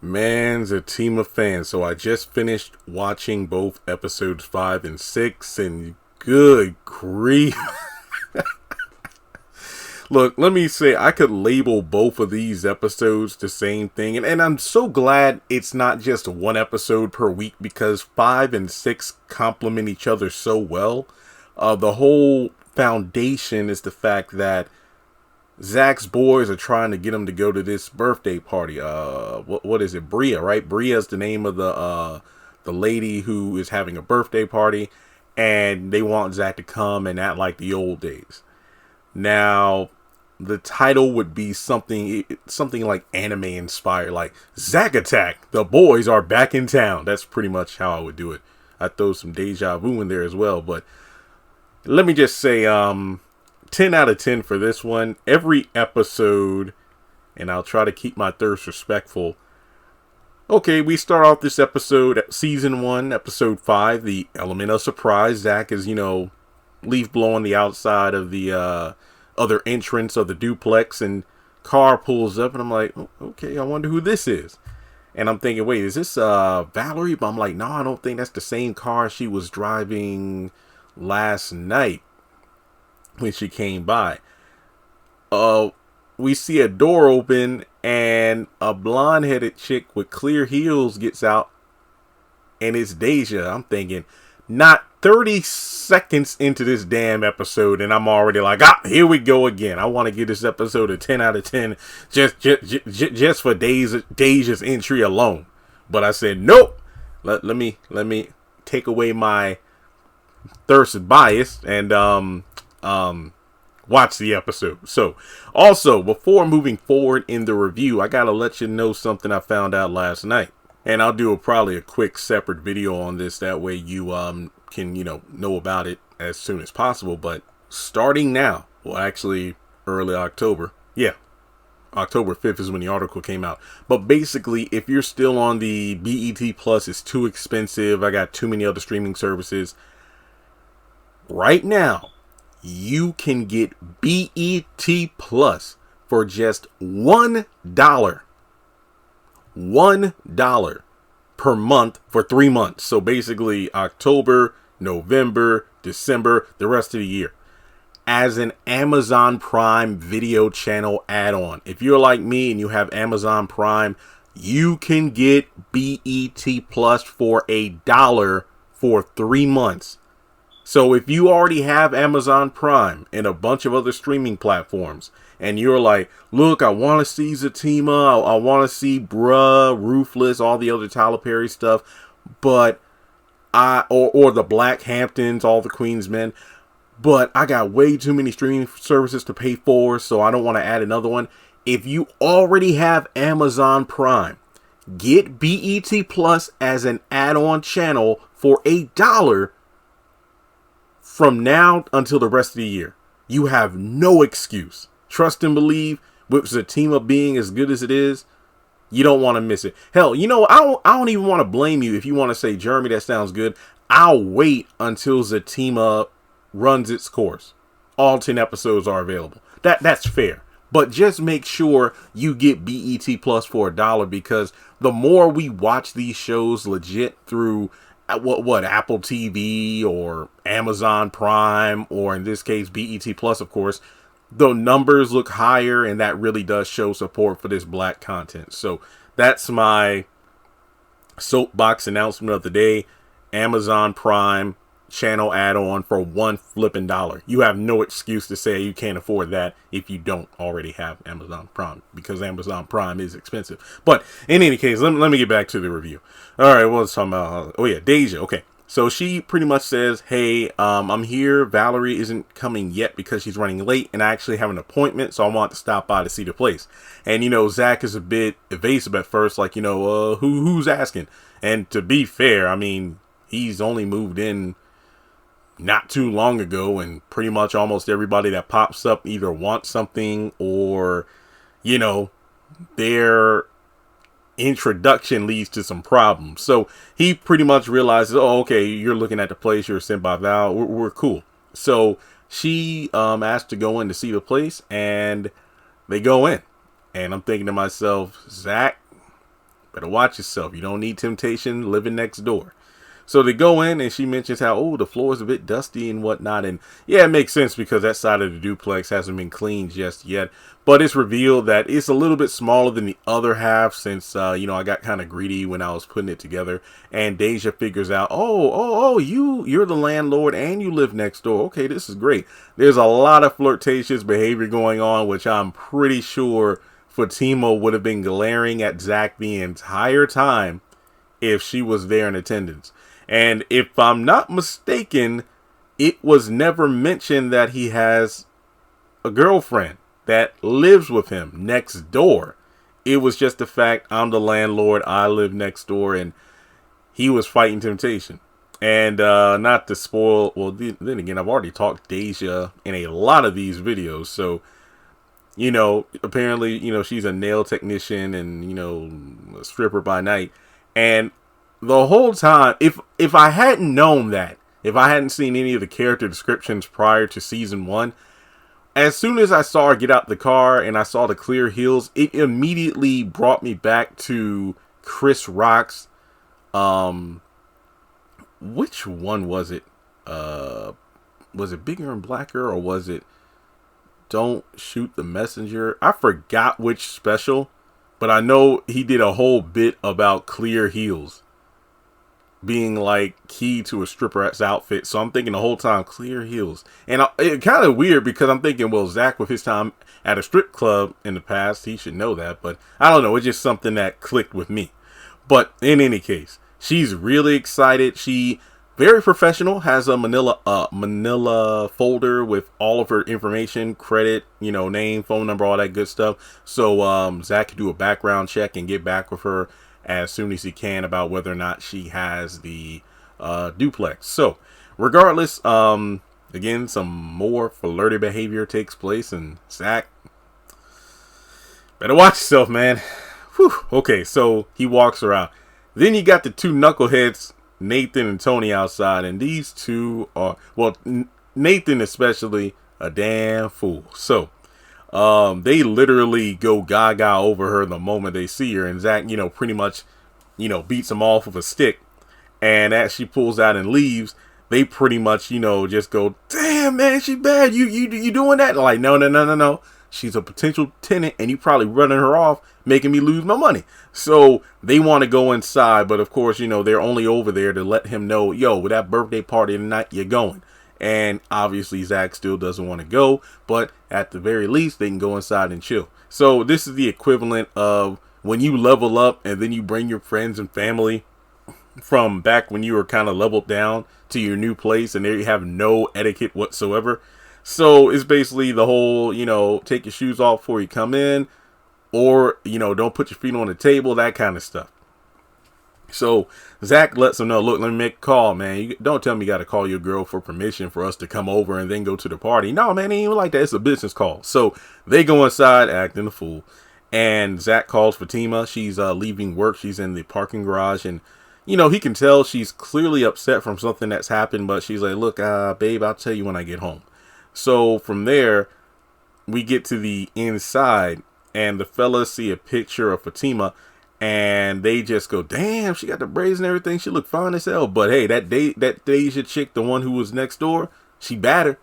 Man, Zatima fan. So I just finished watching both episodes 5 and 6, and good grief. Look, let me say, I could label both of these episodes the same thing, and I'm so glad it's not just one episode per week, because 5 and 6 complement each other so well. The whole foundation is the fact that Zach's boys are trying to get him to go to this birthday party. What is it? Bria, right? Bria is the name of the lady who is having a birthday party, and they want Zach to come and act like the old days. Now, the title would be something like anime inspired, like Zack Attack. The boys are back in town. That's pretty much how I would do it. I'd throw some deja vu in there as well, but let me just say, 10 out of 10 for this one. Every episode, and I'll try to keep my thirst respectful. Okay, we start off this episode, season 1, episode 5, the element of surprise. Zach is, leaf blowing the outside of the other entrance of the duplex, and car pulls up, and I'm like, okay, I wonder who this is. And I'm thinking, wait, is this Valerie? But I'm like, no, I don't think that's the same car she was driving last night when she came by. We see a door open, and a blonde-headed chick with clear heels gets out, and it's Deja. I'm thinking, not 30 seconds into this damn episode, and I'm already like, here we go again. I want to give this episode a 10 out of 10 just for Deja's entry alone. But I said, nope. Let me take away my thirst bias and watch the episode. So, also, before moving forward in the review, I gotta let you know something I found out last night. And I'll do probably a quick separate video on this. That way you can, know about it as soon as possible. But starting now, well, actually early October. Yeah, October 5th is when the article came out. But basically, if you're still on the BET Plus, it's too expensive. I got too many other streaming services. Right now, you can get BET Plus for just $1. $1 per month for 3 months. So basically October, November, December, the rest of the year, as an Amazon Prime video channel add-on. If you're like me and you have Amazon Prime, you can get BET Plus for $1 for 3 months. So if you already have Amazon Prime and a bunch of other streaming platforms, and you're like, look, I want to see Zatima, I want to see Bruh, Ruthless, all the other Tyler Perry stuff, but or the Black Hamptons, all the Queensmen, but I got way too many streaming services to pay for, so I don't want to add another one. If you already have Amazon Prime, get BET Plus as an add-on channel for $1 from now until the rest of the year. You have no excuse. Trust and believe, with Zatima being as good as it is, you don't want to miss it. Hell, I don't even want to blame you if you want to say, Jeremy, that sounds good. I'll wait until Zatima runs its course. All 10 episodes are available. That's fair. But just make sure you get BET Plus for $1, because the more we watch these shows legit through what Apple TV or Amazon Prime, or in this case BET Plus, of course, the numbers look higher, and that really does show support for this black content. So that's my soapbox announcement of the day. Amazon Prime channel add-on for $1. You have no excuse to say you can't afford that if you don't already have Amazon Prime, because Amazon Prime is expensive. But in any case, let me get back to the review. All right, well, let's talk about, Deja. Okay. So she pretty much says, hey, I'm here. Valerie isn't coming yet because she's running late, and I actually have an appointment, so I want to stop by to see the place. And, Zach is a bit evasive at first, like, who's asking? And to be fair, I mean, he's only moved in not too long ago, and pretty much almost everybody that pops up either wants something or, their introduction leads to some problems. So he pretty much realizes, oh, okay, you're looking at the place, you're sent by Val, we're cool. So she asked to go in to see the place, and they go in. And I'm thinking to myself, Zach, Better watch yourself. You don't need temptation living next door. So they go in and she mentions how, oh, the floor is a bit dusty and whatnot. And yeah, it makes sense because that side of the duplex hasn't been cleaned just yet. But it's revealed that it's a little bit smaller than the other half since, I got kind of greedy when I was putting it together. And Deja figures out, you're the landlord and you live next door. Okay, this is great. There's a lot of flirtatious behavior going on, which I'm pretty sure Fatima would have been glaring at Zach the entire time if she was there in attendance. And if I'm not mistaken, it was never mentioned that he has a girlfriend that lives with him next door. It was just the fact I'm the landlord, I live next door, and he was fighting temptation. And not to spoil, well, then again, I've already talked Deja in a lot of these videos. So, apparently, she's a nail technician and, a stripper by night. And the whole time, if I hadn't known that, if I hadn't seen any of the character descriptions prior to season 1, as soon as I saw her get out the car and I saw the clear heels, it immediately brought me back to Chris Rock's, which one was it? Was it Bigger and Blacker, or was it Don't Shoot the Messenger? I forgot which special, but I know he did a whole bit about clear heels being like key to a stripper's outfit. So I'm thinking the whole time, clear heels. And it's kind of weird because I'm thinking, well, Zach with his time at a strip club in the past, he should know that. But I don't know. It's just something that clicked with me. But in any case, she's really excited. She very professional, has a manila folder with all of her information, credit, name, phone number, all that good stuff. So Zach can do a background check and get back with her as soon as he can about whether or not she has the duplex. So regardless, again, some more flirty behavior takes place, and Zach, better watch yourself, man. Whew. Okay, so he walks her out. Then you got the two knuckleheads, Nathan and Tony, outside, and these two are, well, Nathan especially, a damn fool. So they literally go gaga over her the moment they see her, and Zach, pretty much, beats them off with a stick. And as she pulls out and leaves, they pretty much, just go, damn, man, she bad. You doing that? Like, no. She's a potential tenant, and you probably running her off, making me lose my money. So they want to go inside, but of course, they're only over there to let him know, yo, with that birthday party tonight, you're going. And obviously Zach still doesn't want to go, but at the very least, they can go inside and chill. So this is the equivalent of when you level up and then you bring your friends and family from back when you were kind of leveled down to your new place, and there you have no etiquette whatsoever. So it's basically the whole, take your shoes off before you come in, or, don't put your feet on the table, that kind of stuff. So Zach lets him know, look, let me make a call, man. You don't tell me you got to call your girl for permission for us to come over and then go to the party. No, man, it ain't even like that. It's a business call. So they go inside acting a fool. And Zach calls Fatima. She's leaving work. She's in the parking garage. And, he can tell she's clearly upset from something that's happened. But she's like, look, babe, I'll tell you when I get home. So from there, we get to the inside. And the fellas see a picture of Fatima. And they just go, damn, she got the braids and everything. She looked fine as hell. But hey, that Deja chick, the one who was next door, she badder.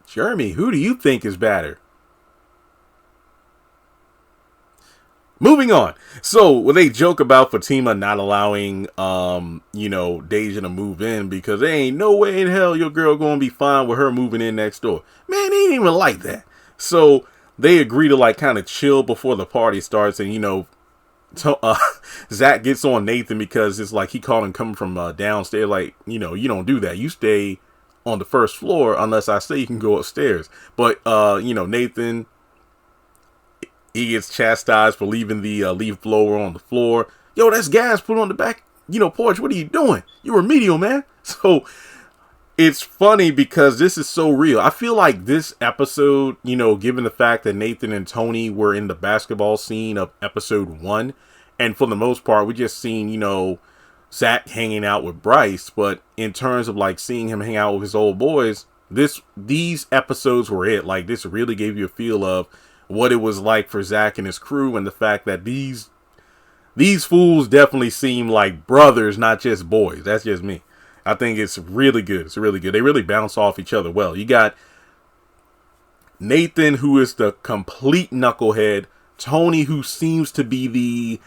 Jeremy, who do you think is badder? Moving on. So when they joke about Fatima not allowing, Deja to move in because there ain't no way in hell your girl gonna be fine with her moving in next door. Man, they ain't even like that. So they agree to like kind of chill before the party starts, and Zach gets on Nathan because it's like he caught him coming from downstairs. Like, you don't do that. You stay on the first floor unless I say you can go upstairs. But Nathan, he gets chastised for leaving the leaf blower on the floor. Yo, that's gas. Put it on the back, porch. What are you doing? You remedial, man. So it's funny because this is so real. I feel like this episode, given the fact that Nathan and Tony were in the basketball scene of episode 1, and for the most part, we just seen, Zach hanging out with Bryce. But in terms of like seeing him hang out with his old boys, these episodes were it. Like, this really gave you a feel of what it was like for Zach and his crew, and the fact that these These fools definitely seem like brothers, not just boys. That's just me. I think it's really good. It's really good. They really bounce off each other well. You got Nathan, who is the complete knucklehead. Tony, who seems to be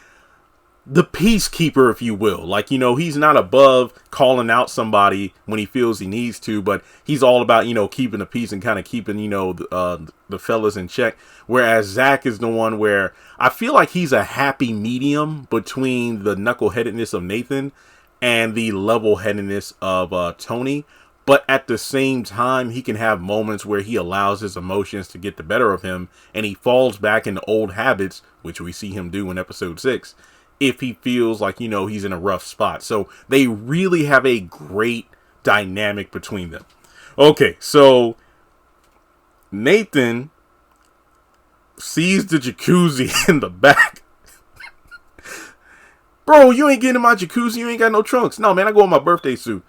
the peacekeeper, if you will. Like, you know, he's not above calling out somebody when he feels he needs to, but he's all about, you know, keeping the peace and kind of keeping, you know, the fellas in check. Whereas Zach is the one where I feel like he's a happy medium between the knuckleheadedness of Nathan and the level-headedness of Tony. But at the same time, he can have moments where he allows his emotions to get the better of him and he falls back into old habits, which we see him do in episode 6. If he feels like, you know, he's in a rough spot. So they really have a great dynamic between them. Okay, so Nathan sees the jacuzzi in the back. Bro, you ain't getting in my jacuzzi. You ain't got no trunks. No, man, I go in my birthday suit.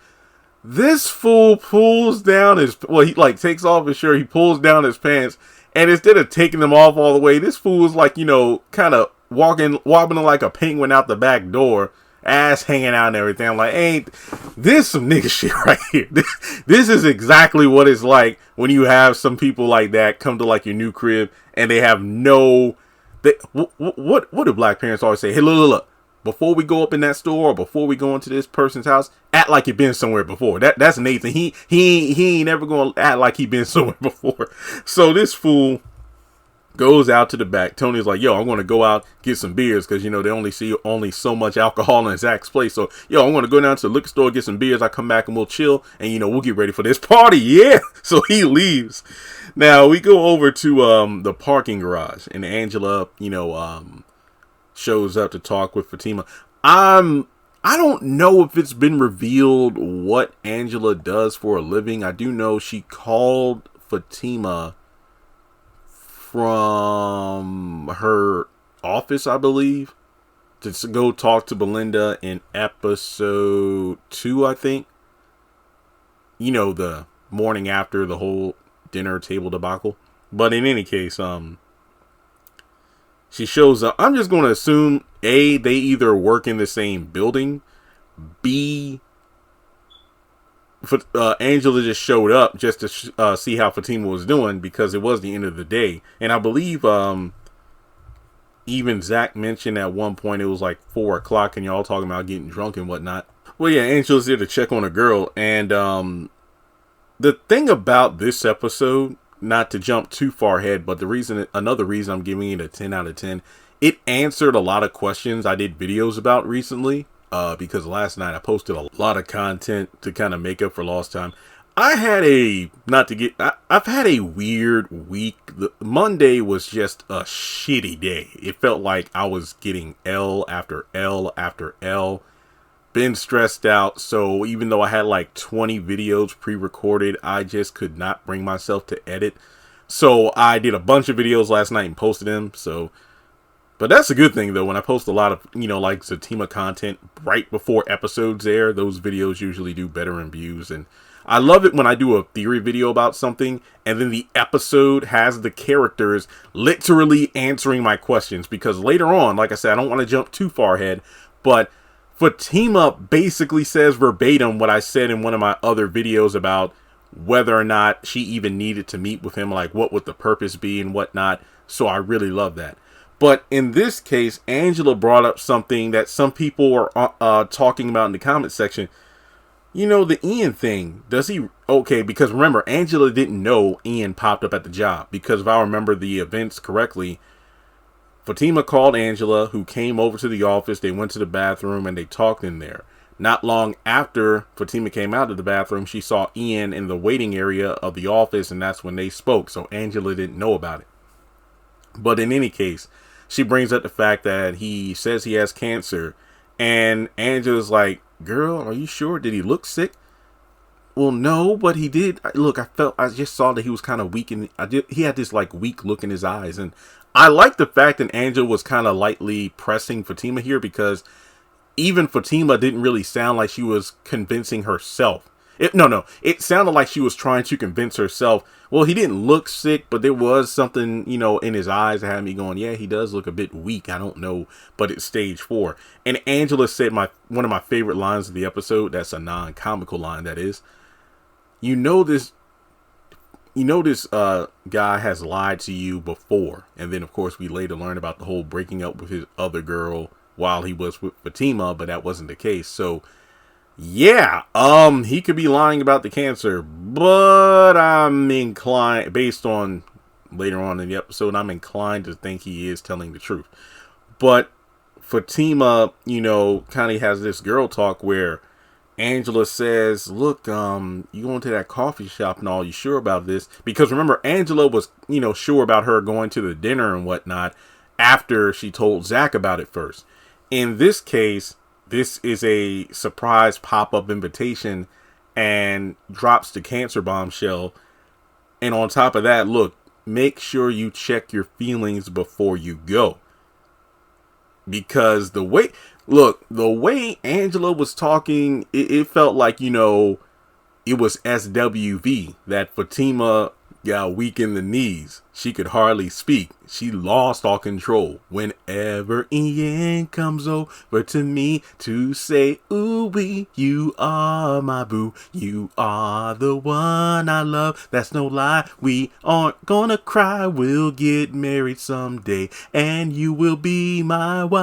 This fool pulls down his, well, he like takes off his shirt. He pulls down his pants. And instead of taking them off all the way, this fool is like, you know, kind of wobbling like a penguin out the back door, ass hanging out and everything. I'm like, ain't this some nigga shit right here? This is exactly what it's like when you have some people like that come to like your new crib and they have no, what do black parents always say? Hey, look, before we go up in that store or before we go into this person's house, act like you've been somewhere before. That's Nathan. He ain't never gonna act like he been somewhere before. So this fool goes out to the back. Tony's like, yo, I'm going to go out, get some beers, because, you know, they only see so much alcohol in Zach's place. So, yo, I'm going to go down to the liquor store, get some beers. I come back and we'll chill, and, you know, we'll get ready for this party. Yeah. So he leaves. Now, we go over to the parking garage, and Angela, you know, shows up to talk with Fatima. I don't know if it's been revealed what Angela does for a living. I do know she called Fatima from her office, I believe, to go talk to Belinda in episode 2, I think. You know, the morning after the whole dinner table debacle. But in any case, she shows up. I'm just going to assume, A, they either work in the same building. B, Angela just showed up just to see how Fatima was doing because it was the end of the day. And I believe even Zach mentioned at one point it was like 4 o'clock and y'all talking about getting drunk and whatnot. Well, yeah, Angela's there to check on a girl. And the thing about this episode, not to jump too far ahead, but another reason I'm giving it a 10 out of 10, it answered a lot of questions I did videos about recently. Because last night I posted a lot of content to kind of make up for lost time. I've had a weird week. Monday was just a shitty day. It felt like I was getting L after L after L. Been stressed out. So even though I had like 20 videos pre-recorded, I just could not bring myself to edit. So I did a bunch of videos last night and posted them. But that's a good thing, though. When I post a lot of, you know, like Zatima content right before episodes air, those videos usually do better in views. And I love it when I do a theory video about something and then the episode has the characters literally answering my questions. Because later on, like I said, I don't want to jump too far ahead, but Fatima basically says verbatim what I said in one of my other videos about whether or not she even needed to meet with him, like what would the purpose be and whatnot. So I really love that. But in this case, Angela brought up something that some people are talking about in the comment section. You know, the Ian thing. Does he? Okay, because remember, Angela didn't know Ian popped up at the job. Because if I remember the events correctly, Fatima called Angela, who came over to the office. They went to the bathroom and they talked in there. Not long after Fatima came out of the bathroom, she saw Ian in the waiting area of the office. And that's when they spoke. So Angela didn't know about it. But in any case, she brings up the fact that he says he has cancer. And Angela's like, girl, are you sure? Did he look sick? Well, no, but he did. Look, I just saw that he was kind of weak. And he had this like weak look in his eyes. And I like the fact that Angela was kind of lightly pressing Fatima here. Because even Fatima didn't really sound like she was convincing herself. It sounded like she was trying to convince herself. Well, he didn't look sick, but there was something, in his eyes that had me going, yeah, he does look a bit weak. I don't know, but it's stage 4. And Angela said one of my favorite lines of the episode. That's a non-comical line, that is. This guy has lied to you before. And then, of course, we later learn about the whole breaking up with his other girl while he was with Fatima, but that wasn't the case. So, yeah, he could be lying about the cancer, but I'm inclined, based on later on in the episode, I'm inclined to think he is telling the truth. But Fatima, kind of has this girl talk where Angela says, look, you going to that coffee shop and all, you sure about this? Because remember, Angela was, sure about her going to the dinner and whatnot after she told Zach about it first. In this case, this is a surprise pop-up invitation and drops the cancer bombshell. And on top of that, look, make sure you check your feelings before you go. Because the way Angela was talking, it felt like, it was SWV, that Fatima got weak in the knees. She could hardly speak. She lost all control. Whenever Ian comes over to me to say, ooh wee, you are my boo. You are the one I love. That's no lie. We aren't gonna cry. We'll get married someday. And you will be my wife.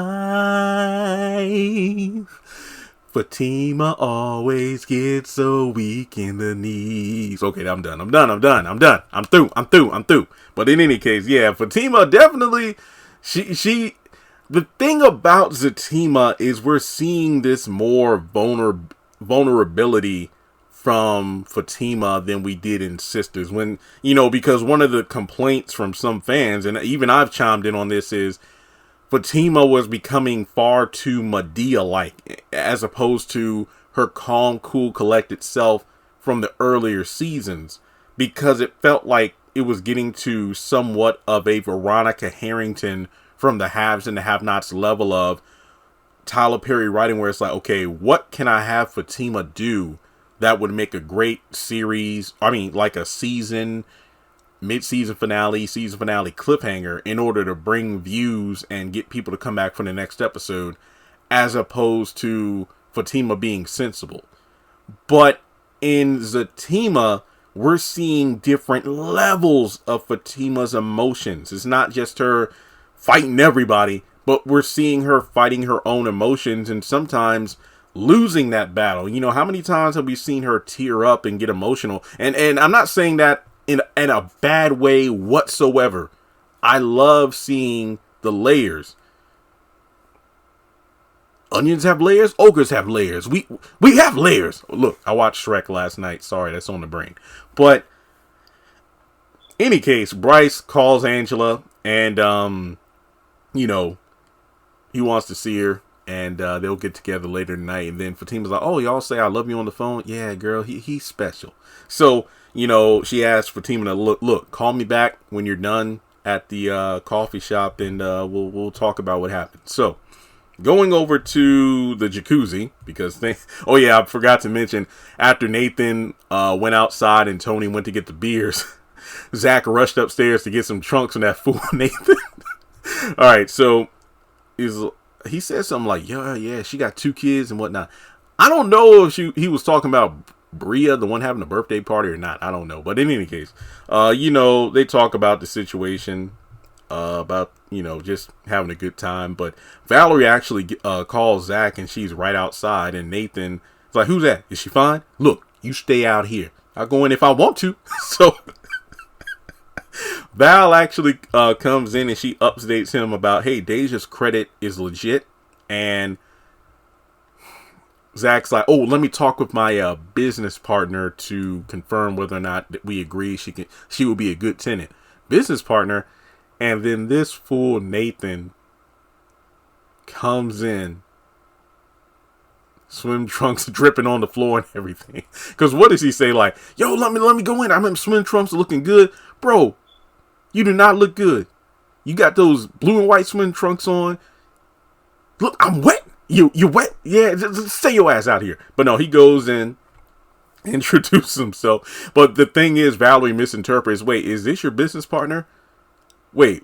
Fatima always gets so weak in the knees. Okay, I'm done. I'm through. But in any case, yeah, Fatima definitely, the thing about Zatima is we're seeing this more vulnerability from Fatima than we did in Sistas. When, because one of the complaints from some fans, and even I've chimed in on this, is Fatima was becoming far too Madea-like, as opposed to her calm, cool, collected self from the earlier seasons, because it felt like it was getting to somewhat of a Veronica Harrington from the haves and the have-nots level of Tyler Perry writing, where it's like, okay, what can I have Fatima do that would make a great series, like a season mid-season finale, season finale cliffhanger in order to bring views and get people to come back for the next episode, as opposed to Fatima being sensible. But in Zatima, we're seeing different levels of Fatima's emotions. It's not just her fighting everybody, but we're seeing her fighting her own emotions and sometimes losing that battle. How many times have we seen her tear up and get emotional? And I'm not saying that in a bad way whatsoever. I love seeing the layers. Onions have layers. Ogres have layers. We have layers. Look, I watched Shrek last night. Sorry, that's on the brain. But any case, Bryce calls Angela and he wants to see her, and they'll get together later tonight. And then Fatima's like, oh, y'all say I love you on the phone? Yeah, girl, he's special. So she asked Fatima to look, call me back when you're done at the coffee shop, and we'll talk about what happened. So, going over to the jacuzzi, because I forgot to mention, after Nathan went outside and Tony went to get the beers, Zach rushed upstairs to get some trunks from that fool Nathan. All right, so he said something like, yeah, she got 2 kids and whatnot. I don't know if he was talking about Bria, the one having a birthday party, or not. I don't know. But in any case, they talk about the situation, about, just having a good time. But Valerie actually calls Zach, and she's right outside. And Nathan is like, who's that? Is she fine? Look, you stay out here. I'll go in if I want to. So Val actually comes in and she updates him about, hey, Deja's credit is legit. And Zach's like, oh, let me talk with my business partner to confirm whether or not that we agree she will be a good tenant. Business partner. And then this fool Nathan comes in, swim trunks dripping on the floor and everything. Because what does he say? Like, yo, let me go in. I'm in swim trunks looking good. Bro, you do not look good. You got those blue and white swim trunks on. Look, I'm wet. You wet? Yeah, just stay your ass out here. But no, he goes in introduce himself. But the thing is, Valerie misinterprets. Wait, is this your business partner? Wait.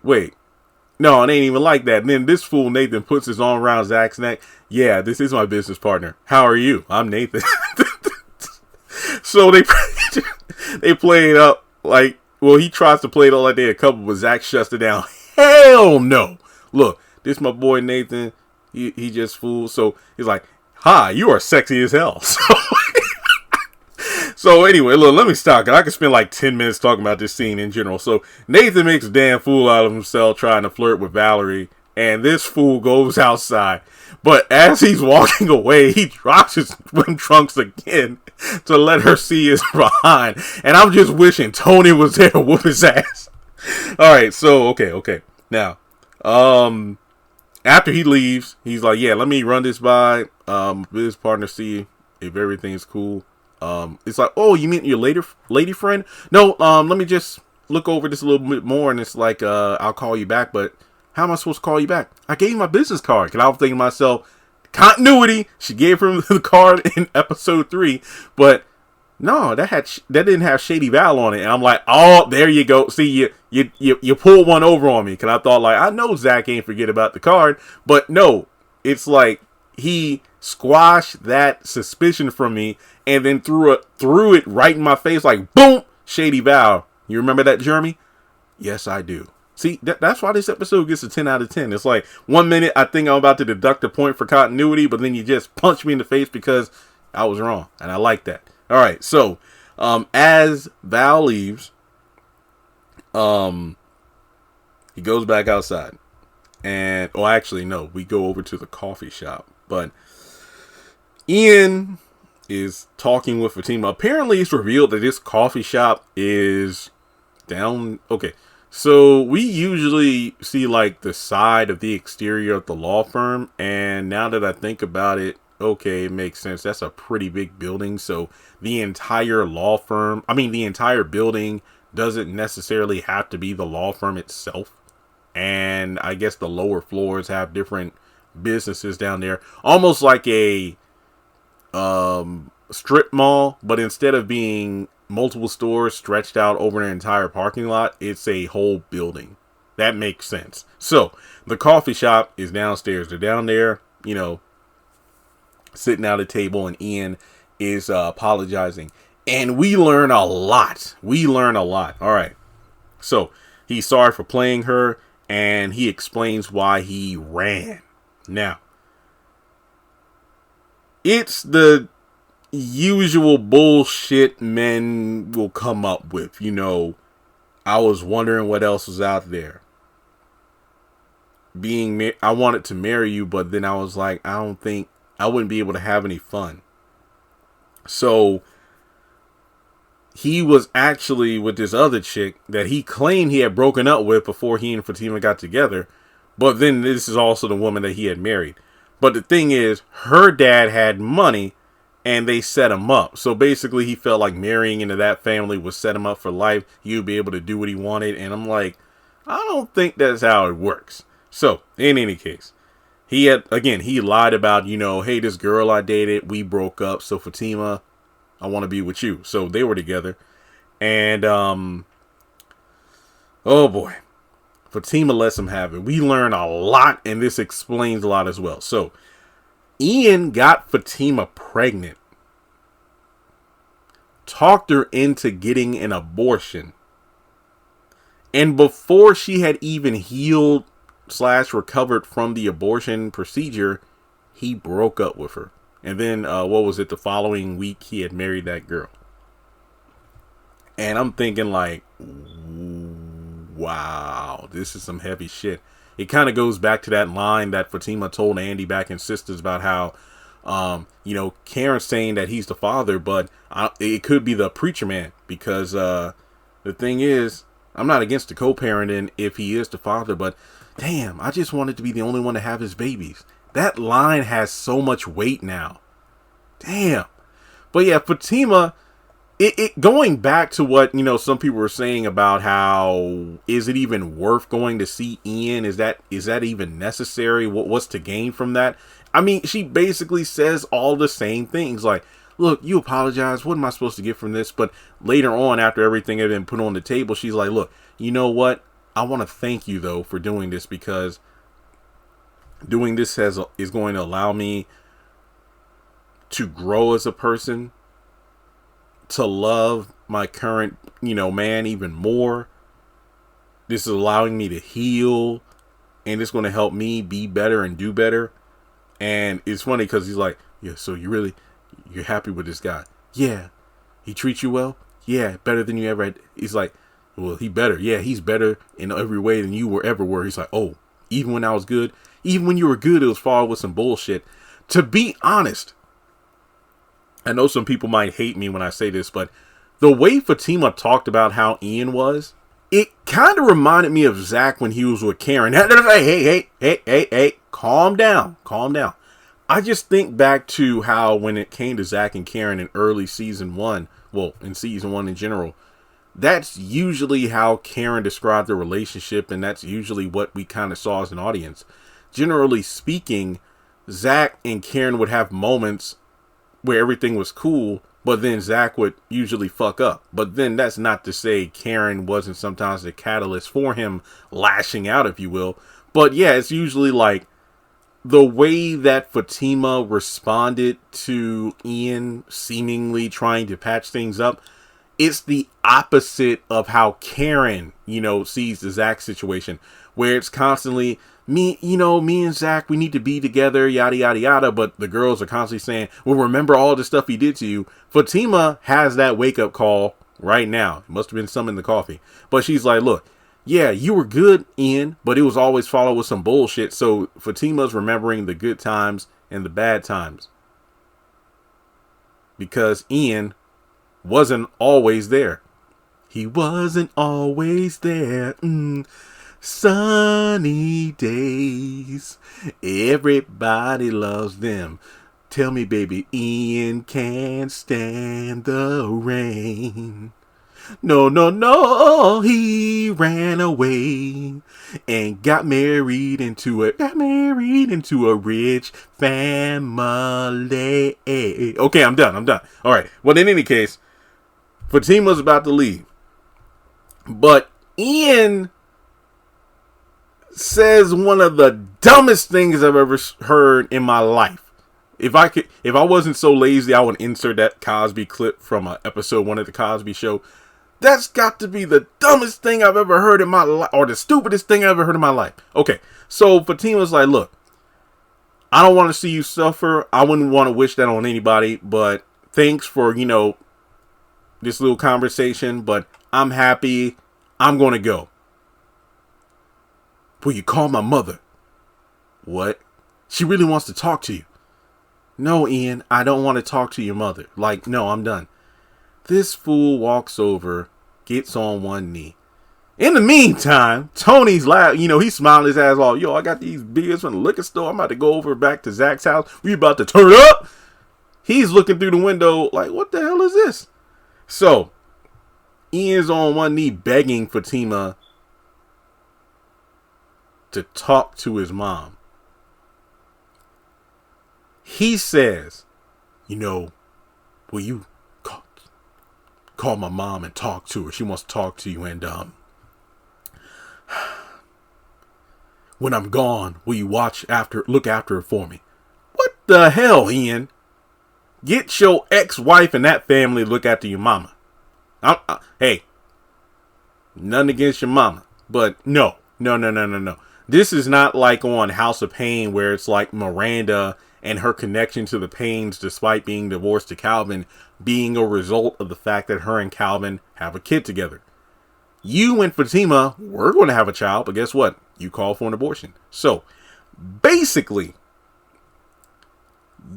No, it ain't even like that. And then this fool Nathan puts his arm around Zach's neck. Yeah, this is my business partner. How are you? I'm Nathan. So they play it up like, well, he tries to play it all like they a couple, but Zach shuts it down. Hell no. Look, this my boy Nathan. He just fooled. So he's like, hi, you are sexy as hell. So anyway, look, let me stop, because I could spend like 10 minutes talking about this scene in general. So Nathan makes a damn fool out of himself trying to flirt with Valerie, and this fool goes outside. But as he's walking away, he drops his swim trunks again to let her see his behind. And I'm just wishing Tony was there to whoop his ass. All right, so okay. Now, after he leaves, he's like, yeah, let me run this by his partner, see if everything's cool. It's like, oh, you mean your lady friend? No, let me just look over this a little bit more. And it's like, I'll call you back. But how am I supposed to call you back? I gave you my business card. Because I was thinking to myself, continuity. She gave him the card in episode 3. But no, that didn't have Shady Val on it. And I'm like, oh, there you go. See, you pulled one over on me. Because I thought, like, I know Zach ain't forget about the card. But no, it's like he squashed that suspicion from me and then threw it right in my face, like, boom, Shady Val. You remember that, Jeremy? Yes, I do. See, that's why this episode gets a 10 out of 10. It's like, 1 minute I think I'm about to deduct a point for continuity, but then you just punch me in the face because I was wrong. And I like that. All right, so as Val leaves, he goes back outside. And, oh, actually, no, we go over to the coffee shop. But Ian is talking with Fatima. Apparently, it's revealed that this coffee shop is down. Okay, so we usually see like the side of the exterior of the law firm, and now that I think about it, okay, it makes sense. That's a pretty big building, so the entire the entire building doesn't necessarily have to be the law firm itself. And I guess the lower floors have different businesses down there, almost like a strip mall, but instead of being multiple stores stretched out over an entire parking lot, it's a whole building. That makes sense. So the coffee shop is downstairs. They're down there, sitting at a table, and Ian is apologizing, and we learn a lot. All right, so he's sorry for playing her, and he explains why he ran. Now, it's the usual bullshit men will come up with. I was wondering what else was out there. I wanted to marry you, but then I was like, I don't think I wouldn't be able to have any fun. So he was actually with this other chick that he claimed he had broken up with before he and Fatima got together. But then this is also the woman that he had married. But the thing is, her dad had money and they set him up. So basically he felt like marrying into that family would set him up for life. He would be able to do what he wanted. And I'm like, I don't think that's how it works. So in any case, he lied about, hey, this girl I dated, we broke up. So Fatima, I want to be with you. So they were together. And, oh boy, Fatima lets him have it. We learn a lot, and this explains a lot as well. So Ian got Fatima pregnant, talked her into getting an abortion. And before she had even healed / recovered from the abortion procedure, he broke up with her. And then, the following week, he had married that girl. And I'm thinking like, wow, this is some heavy shit. It kind of goes back to that line that Fatima told Andy back in Sistas about how, Karen's saying that he's the father, but it could be the preacher man. Because the thing is, I'm not against the co-parenting if he is the father, but damn, I just wanted to be the only one to have his babies. That line has so much weight now. Damn. But yeah, Fatima, it going back to what, some people were saying about how, is it even worth going to see Ian? Is that even necessary? What's to gain from that? I mean, she basically says all the same things. Like, look, you apologize. What am I supposed to get from this? But later on, after everything had been put on the table, she's like, look, you know what? I want to thank you, though, for doing this, because doing this is going to allow me to grow as a person, to love my current, man even more. This is allowing me to heal, and it's going to help me be better and do better. And it's funny because he's like, yeah, so you're happy with this guy? Yeah. He treats you well? Yeah, better than you ever had. He's like, well, he better. Yeah, he's better in every way than you ever were. He's like, oh, even when I was good, even when you were good, it was followed with some bullshit. To be honest, I know some people might hate me when I say this, but the way Fatima talked about how Ian was, it kind of reminded me of Zach when he was with Karen. Hey, calm down. I just think back to how when it came to Zach and Karen in early season 1, well, in season 1 in general, that's usually how Karen described the relationship, and that's usually what we kind of saw as an audience. Generally speaking, Zach and Karen would have moments where everything was cool, but then Zach would usually fuck up. But then that's not to say Karen wasn't sometimes the catalyst for him lashing out, if you will. But yeah, it's usually like the way that Fatima responded to Ian seemingly trying to patch things up. It's the opposite of how Karen, sees the Zach situation, where it's constantly me and Zach, we need to be together, yada, yada, yada. But the girls are constantly saying, well, remember all the stuff he did to you. Fatima has that wake up call right now. It must have been some in the coffee. But she's like, look, yeah, you were good, Ian, but it was always followed with some bullshit. So Fatima's remembering the good times and the bad times, because Ian wasn't always there. He wasn't always there. Sunny days, everybody loves them. Tell me, baby, Ian can't stand the rain. No, he ran away and got married into a rich family. Okay, I'm done. All right. Well, in any case, Fatima's about to leave, but Ian says one of the dumbest things I've ever heard in my life. If I wasn't so lazy, I would insert that Cosby clip from episode 1 of the Cosby Show. That's got to be the dumbest thing I've ever heard in my life, or the stupidest thing I've ever heard in my life. Okay, so Fatima's like, look, I don't want to see you suffer. I wouldn't want to wish that on anybody, but thanks for, this little conversation, but I'm happy. I'm going to go. Will you call my mother? What? She really wants to talk to you. No, Ian, I don't want to talk to your mother. No, I'm done. This fool walks over, gets on one knee. In the meantime, Tony's laughing. He's smiling his ass off. Yo, I got these beers from the liquor store. I'm about to go over back to Zach's house. We about to turn up. He's looking through the window like, what the hell is this? So, Ian's on one knee begging Fatima to talk to his mom. He says, will you call my mom and talk to her? She wants to talk to you, and when I'm gone, will you look after her for me? What the hell, Ian? Get your ex-wife and that family to look after your mama. Hey, nothing against your mama, but no. This is not like on House of Pain, where it's like Miranda and her connection to the Paynes, despite being divorced to Calvin, being a result of the fact that her and Calvin have a kid together. You and Fatima were going to have a child, but guess what? You called for an abortion. So, basically,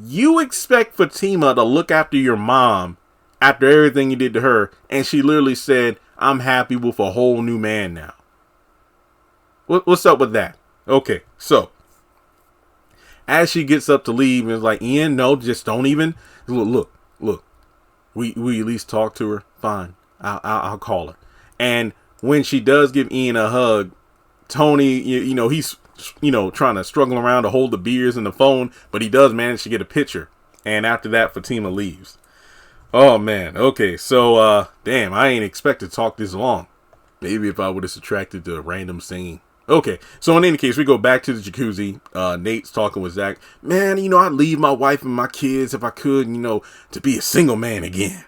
you expect Fatima to look after your mom after everything you did to her, and she literally said, I'm happy with a whole new man now. What's up with that? Okay, so as she gets up to leave, and is like, Ian, no, just don't even look. We at least talk to her. Fine, I'll call her. And when she does give Ian a hug, Tony, he's trying to struggle around to hold the beers and the phone, but he does manage to get a picture. And after that, Fatima leaves. Oh man. Okay. So damn, I ain't expect to talk this long. Maybe if I would have subtracted the random singing. Okay, so in any case, we go back to the jacuzzi. Nate's talking with Zach. Man, I'd leave my wife and my kids if I could, to be a single man again.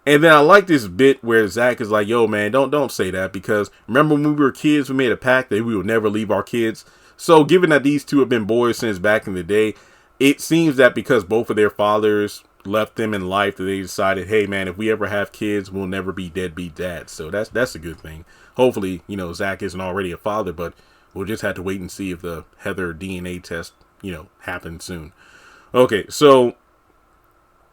And then I like this bit where Zach is like, yo, man, don't say that, because remember when we were kids, we made a pact that we would never leave our kids. So given that these two have been boys since back in the day, it seems that because both of their fathers left them in life, that they decided, hey, man, if we ever have kids, we'll never be deadbeat dads. So that's a good thing. Hopefully, Zach isn't already a father, but we'll just have to wait and see if the Heather DNA test, happens soon. Okay, so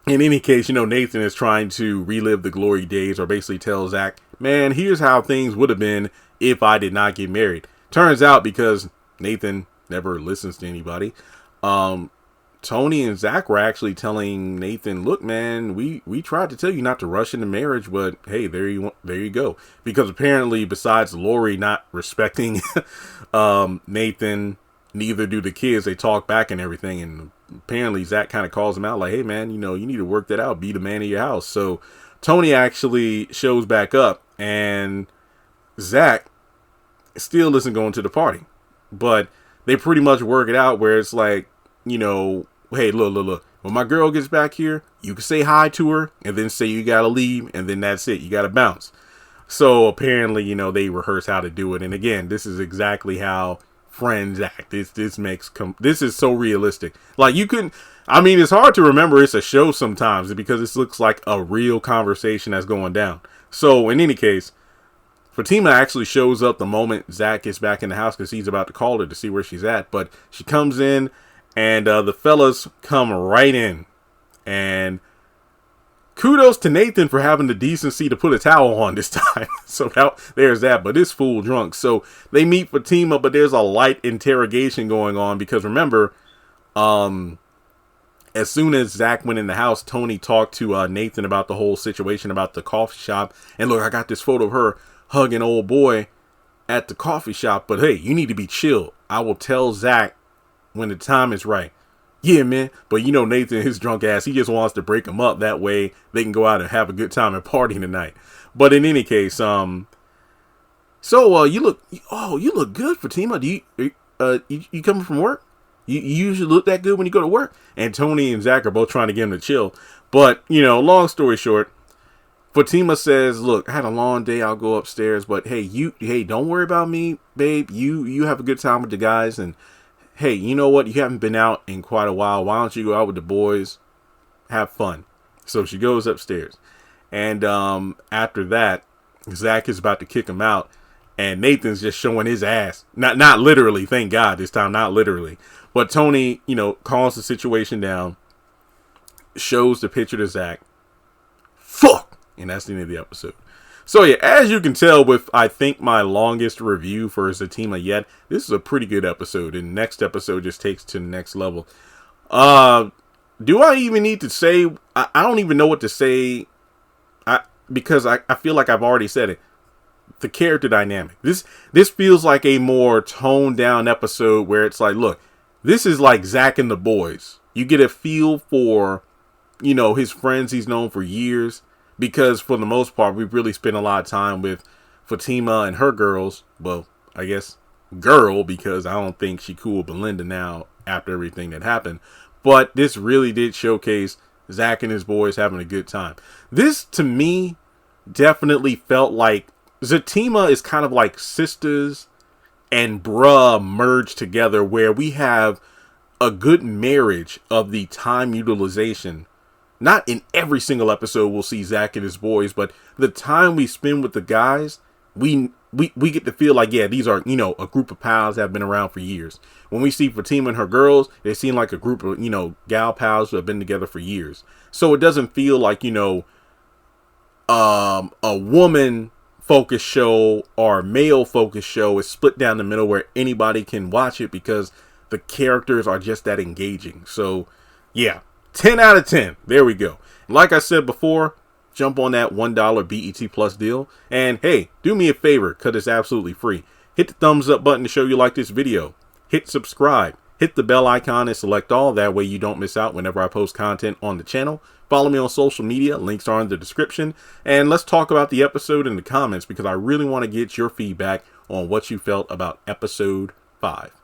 in any case, Nathan is trying to relive the glory days, or basically tell Zach, man, here's how things would have been if I did not get married. Turns out, because Nathan never listens to anybody, Tony and Zach were actually telling Nathan, look, man, we tried to tell you not to rush into marriage, but hey, there you go. Because apparently, besides Lori not respecting Nathan, neither do the kids. They talk back and everything. And apparently Zach kind of calls him out like, hey, man, you need to work that out. Be the man of your house. So Tony actually shows back up, and Zach still isn't going to the party. But they pretty much work it out where it's like, hey, look. When my girl gets back here, you can say hi to her and then say you got to leave, and then that's it. You got to bounce. So apparently, they rehearse how to do it. And again, this is exactly how friends act. This is so realistic. Like, it's hard to remember it's a show sometimes because this looks like a real conversation that's going down. So in any case, Fatima actually shows up the moment Zach gets back in the house because he's about to call her to see where she's at. But she comes in, and the fellas come right in. And kudos to Nathan for having the decency to put a towel on this time. So there's that. But this fool drunk. So they meet Fatima, but there's a light interrogation going on. Because remember, as soon as Zach went in the house, Tony talked to Nathan about the whole situation about the coffee shop. And look, I got this photo of her hugging old boy at the coffee shop. But hey, you need to be chill. I will tell Zach when the time is right. Yeah, man. But Nathan, his drunk ass, he just wants to break them up. That way they can go out and have a good time and party tonight. But in any case, so you look good, Fatima. Do you coming from work? You usually look that good when you go to work. And Tony and Zach are both trying to get him to chill. But, long story short, Fatima says, look, I had a long day. I'll go upstairs. But hey, don't worry about me, babe. You have a good time with the guys. And hey, you know what? You haven't been out in quite a while. Why don't you go out with the boys? Have fun. So she goes upstairs. And after that, Zach is about to kick him out. And Nathan's just showing his ass. Not literally, thank God this time, not literally. But Tony, calms the situation down. Shows the picture to Zach. Fuck! And that's the end of the episode. So yeah, as you can tell with, I think, my longest review for Zatima yet, this is a pretty good episode. And next episode just takes to the next level. Do I even need to say, I don't even know what to say, because I feel like I've already said it. The character dynamic. This feels like a more toned down episode where it's like, look, this is like Zach and the boys. You get a feel for, his friends he's known for years. Because for the most part, we've really spent a lot of time with Fatima and her girls. Well, I guess girl, because I don't think she cool with Belinda now after everything that happened. But this really did showcase Zach and his boys having a good time. This, to me, definitely felt like Zatima is kind of like Sistas and Bruh merged together, where we have a good marriage of the time utilization. Not in every single episode we'll see Zach and his boys, but the time we spend with the guys, we get to feel like, yeah, these are, a group of pals that have been around for years. When we see Fatima and her girls, they seem like a group of, gal pals who have been together for years. So it doesn't feel like, a woman focused show or male focused show is split down the middle where anybody can watch it because the characters are just that engaging. So yeah, 10 out of 10. There we go. Like I said before, jump on that $1 BET Plus deal. And hey, do me a favor, because it's absolutely free. Hit the thumbs up button to show you like this video. Hit subscribe. Hit the bell icon and select all. That way you don't miss out whenever I post content on the channel. Follow me on social media. Links are in the description. And let's talk about the episode in the comments because I really want to get your feedback on what you felt about episode 5.